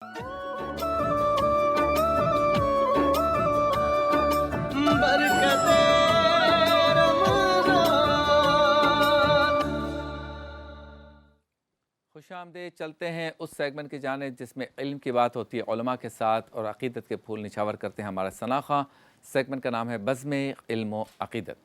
خوش آمدید. چلتے ہیں اس سیگمنٹ کی جانب جس میں علم کی بات ہوتی ہے علماء کے ساتھ اور عقیدت کے پھول نچھاور کرتے ہیں ہمارا ثنا خواں. سیگمنٹ کا نام ہے بزم علم و عقیدت.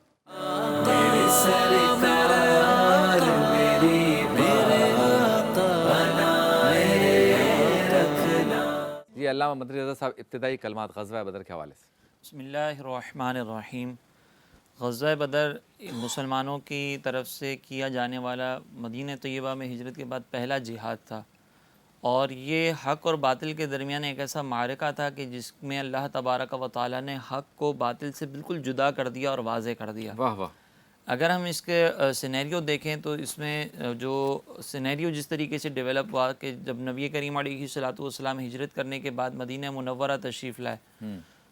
جی علامہ مدنی رضا صاحب ابتدائی کلمات غزوہ بدر کے حوالے سے. بسم اللہ الرحمن الرحیم. غزوہ بدر مسلمانوں کی طرف سے کیا جانے والا مدینہ طیبہ میں ہجرت کے بعد پہلا جہاد تھا، اور یہ حق اور باطل کے درمیان ایک ایسا معرکہ تھا کہ جس میں اللہ تبارک و تعالیٰ نے حق کو باطل سے بالکل جدا کر دیا اور واضح کر دیا. واہ واہ. اگر ہم اس کے سینیریو دیکھیں تو اس میں جو سینیریو جس طریقے سے ڈیولپ ہوا کہ جب نبی کریم علیہ الصلوۃ والسلام ہجرت کرنے کے بعد مدینہ منورہ تشریف لائے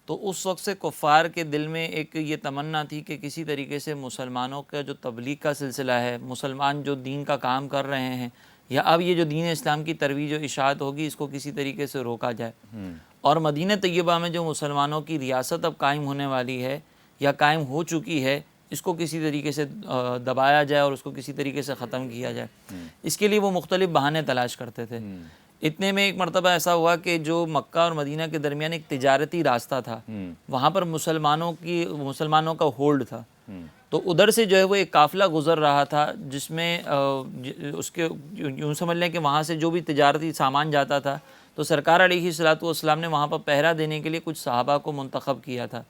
تو اس وقت سے کفار کے دل میں ایک یہ تمنا تھی کہ کسی طریقے سے مسلمانوں کا جو تبلیغ کا سلسلہ ہے، مسلمان جو دین کا کام کر رہے ہیں یا اب یہ جو دین اسلام کی ترویج و اشاعت ہوگی اس کو کسی طریقے سے روکا جائے. اور مدینہ طیبہ میں جو مسلمانوں کی ریاست اب قائم ہونے والی ہے یا قائم ہو چکی ہے اس کو کسی طریقے سے دبایا جائے اور اس کو کسی طریقے سے ختم کیا جائے. اس کے لیے وہ مختلف بہانے تلاش کرتے تھے. اتنے میں ایک مرتبہ ایسا ہوا کہ جو مکہ اور مدینہ کے درمیان ایک تجارتی راستہ تھا، وہاں پر مسلمانوں کا ہولڈ تھا. تو ادھر سے جو ہے وہ ایک قافلہ گزر رہا تھا جس میں اس کے یوں سمجھ لیں کہ وہاں سے جو بھی تجارتی سامان جاتا تھا تو سرکار علیہ الصلوۃ والسلام نے وہاں پر پہرا دینے کے لیے کچھ صحابہ کو منتخب کیا تھا.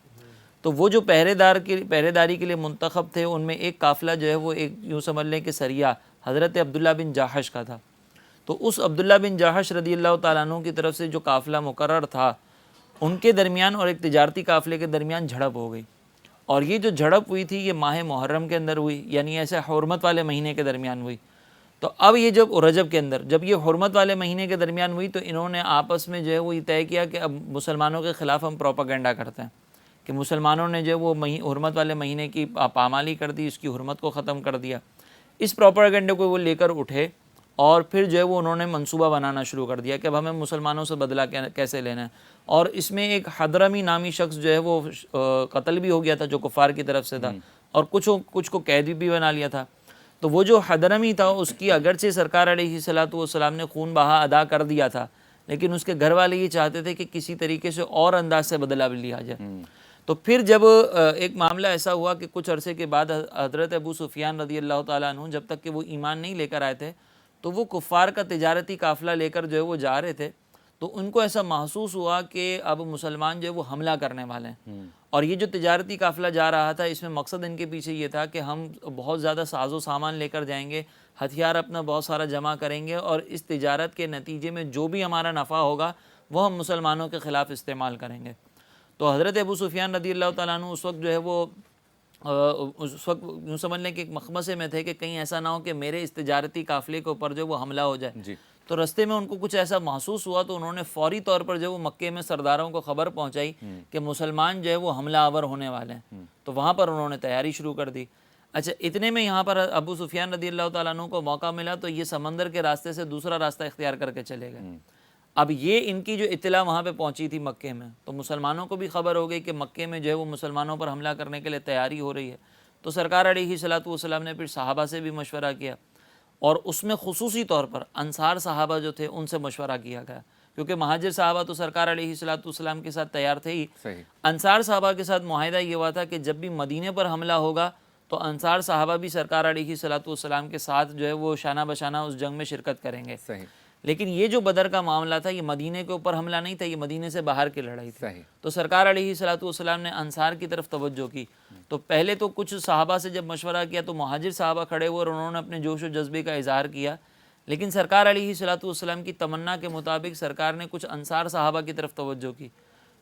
تو وہ جو پہرے داری کے لیے منتخب تھے ان میں ایک قافلہ جو ہے وہ ایک یوں سمجھ لیں کہ سریہ حضرت عبداللہ بن جاحش کا تھا. تو اس عبداللہ بن جاحش رضی اللہ تعالیٰ عنہ کی طرف سے جو قافلہ مقرر تھا ان کے درمیان اور ایک تجارتی قافلے کے درمیان جھڑپ ہو گئی. اور یہ جو جھڑپ ہوئی تھی یہ ماہ محرم کے اندر ہوئی، یعنی ایسے حرمت والے مہینے کے درمیان ہوئی. تو اب یہ جب رجب کے اندر جب یہ حرمت والے مہینے کے درمیان ہوئی تو انہوں نے آپس میں جو ہے وہ یہ طے کیا کہ اب مسلمانوں کے خلاف ہم پروپیگنڈا کرتے ہیں کہ مسلمانوں نے جو ہے وہ حرمت والے مہینے کی پامالی کر دی، اس کی حرمت کو ختم کر دیا. اس پروپیگنڈے کو وہ لے کر اٹھے اور پھر جو ہے وہ انہوں نے منصوبہ بنانا شروع کر دیا کہ اب ہمیں مسلمانوں سے بدلہ کیسے لینا ہے. اور اس میں ایک حضرمی نامی شخص جو ہے وہ قتل بھی ہو گیا تھا جو کفار کی طرف سے تھا، اور کچھ کو قیدی بھی بنا لیا تھا. تو وہ جو حضرمی تھا اس کی اگرچہ سرکار علیہ الصلوۃ والسلام نے خون بہا ادا کر دیا تھا، لیکن اس کے گھر والے یہ چاہتے تھے کہ کسی طریقے سے اور انداز سے بدلہ بھی لیا جائے. تو پھر جب ایک معاملہ ایسا ہوا کہ کچھ عرصے کے بعد حضرت ابو سفیان رضی اللہ تعالیٰ عنہ جب تک کہ وہ ایمان نہیں لے کر آئے تھے تو وہ کفار کا تجارتی قافلہ لے کر جو ہے وہ جا رہے تھے. تو ان کو ایسا محسوس ہوا کہ اب مسلمان جو ہے وہ حملہ کرنے والے ہیں، اور یہ جو تجارتی قافلہ جا رہا تھا اس میں مقصد ان کے پیچھے یہ تھا کہ ہم بہت زیادہ ساز و سامان لے کر جائیں گے، ہتھیار اپنا بہت سارا جمع کریں گے، اور اس تجارت کے نتیجے میں جو بھی ہمارا نفع ہوگا وہ ہم مسلمانوں کے خلاف استعمال کریں گے. تو حضرت ابو سفیان رضی اللہ تعالیٰ عنہ اس وقت جو ہے وہ اس وقت یوں سمجھ لیں کہ ایک مخمصے میں تھے کہ کہیں ایسا نہ ہو کہ میرے اس تجارتی قافلے کے اوپر جو وہ حملہ ہو جائے. تو رستے میں ان کو کچھ ایسا محسوس ہوا تو انہوں نے فوری طور پر جو وہ مکے میں سرداروں کو خبر پہنچائی کہ مسلمان جو ہے وہ حملہ آور ہونے والے ہیں. تو وہاں پر انہوں نے تیاری شروع کر دی. اچھا اتنے میں یہاں پر ابو سفیان رضی اللہ تعالیٰ عنہ کو موقع ملا تو یہ سمندر کے راستے سے دوسرا راستہ اختیار کر کے چلے گئے. اب یہ ان کی جو اطلاع وہاں پہ پہنچی تھی مکے میں تو مسلمانوں کو بھی خبر ہو گئی کہ مکے میں جو ہے وہ مسلمانوں پر حملہ کرنے کے لیے تیاری ہو رہی ہے. تو سرکار علیہ الصلوۃ والسلام نے پھر صحابہ سے بھی مشورہ کیا، اور اس میں خصوصی طور پر انصار صحابہ جو تھے ان سے مشورہ کیا گیا، کیونکہ مہاجر صحابہ تو سرکار علیہ الصلوۃ والسلام کے ساتھ تیار تھے ہی. انصار صحابہ کے ساتھ معاہدہ یہ ہوا تھا کہ جب بھی مدینے پر حملہ ہوگا تو انصار صحابہ بھی سرکار علیہ الصلوۃ والسلام کے ساتھ جو ہے وہ شانہ بشانہ اس جنگ میں شرکت کریں گے. لیکن یہ جو بدر کا معاملہ تھا یہ مدینے کے اوپر حملہ نہیں تھا، یہ مدینے سے باہر کی لڑائی تھی. تو سرکار علیہ الصلوۃ والسلام نے انصار کی طرف توجہ کی. تو پہلے تو کچھ صحابہ سے جب مشورہ کیا تو مہاجر صحابہ کھڑے ہوئے اور انہوں نے اپنے جوش و جذبے کا اظہار کیا، لیکن سرکار علیہ الصلوۃ والسلام کی تمنا کے مطابق سرکار نے کچھ انصار صحابہ کی طرف توجہ کی.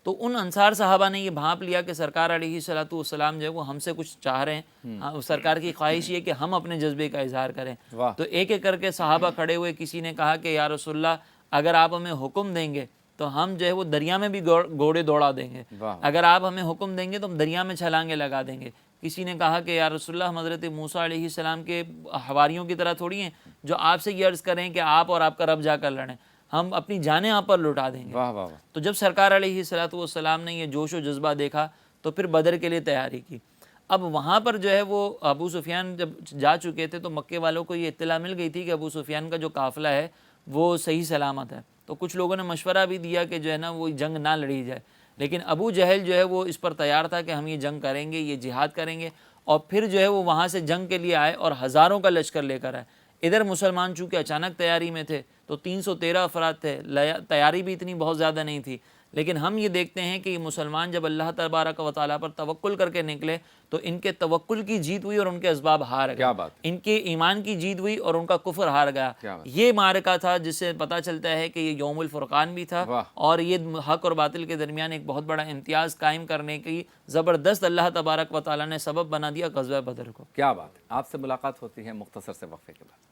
تو ان انصار صحابہ نے یہ بھانپ لیا کہ سرکار علیہ الصلوۃ والسلام جو ہے وہ ہم سے کچھ چاہ رہے ہیں، سرکار کی خواہش یہ کہ ہم اپنے جذبے کا اظہار کریں. تو ایک ایک کر کے صحابہ کھڑے ہوئے، کسی نے کہا کہ یا رسول اللہ اگر آپ ہمیں حکم دیں گے تو ہم جو ہے وہ دریا میں بھی گھوڑے دوڑا دیں گے، اگر آپ ہمیں حکم دیں گے تو ہم دریا میں چھلانگیں لگا دیں گے. کسی نے کہا کہ یا رسول اللہ ہم حضرت موسیٰ علیہ السلام کے حواریوں کی طرح تھوڑی ہیں جو آپ سے یہ عرض کریں کہ آپ اور آپ کا رب جا کر لڑیں. ہم اپنی جانیں آپ پر لٹا دیں گے۔ واہ واہ واہ، تو جب سرکار علیہ الصلوۃ والسلام نے یہ جوش و جذبہ دیکھا تو پھر بدر کے لیے تیاری کی۔ اب وہاں پر جو ہے وہ ابو سفیان جب جا چکے تھے تو مکے والوں کو یہ اطلاع مل گئی تھی کہ ابو سفیان کا جو قافلہ ہے وہ صحیح سلامت ہے، تو کچھ لوگوں نے مشورہ بھی دیا کہ جو ہے نا وہ جنگ نہ لڑی جائے، لیکن ابو جہل جو ہے وہ اس پر تیار تھا کہ ہم یہ جنگ کریں گے، یہ جہاد کریں گے، اور پھر جو ہے وہ وہاں سے جنگ کے لیے آئے اور ہزاروں کا لشکر لے کر آئے۔ ادھر مسلمان چونکہ اچانک تیاری میں تھے تو 313 افراد تھے، تیاری بھی اتنی بہت زیادہ نہیں تھی، لیکن ہم یہ دیکھتے ہیں کہ یہ مسلمان جب اللہ تبارک و تعالیٰ پر توکل کر کے نکلے تو ان کے توکل کی جیت ہوئی اور ان کے اسباب ہار گئے، کیا بات، ان کے ایمان کی جیت ہوئی اور ان کا کفر ہار گیا۔ کیا بات، یہ معرکہ تھا جس سے پتہ چلتا ہے کہ یہ یوم الفرقان بھی تھا، واہ، اور یہ حق اور باطل کے درمیان ایک بہت بڑا امتیاز قائم کرنے کی زبردست اللہ تبارک و تعالیٰ نے سبب بنا دیا غزوہ بدر کو۔ کیا بات ہے۔ آپ سے ملاقات ہوتی ہے مختصر سے وقفے کے بعد۔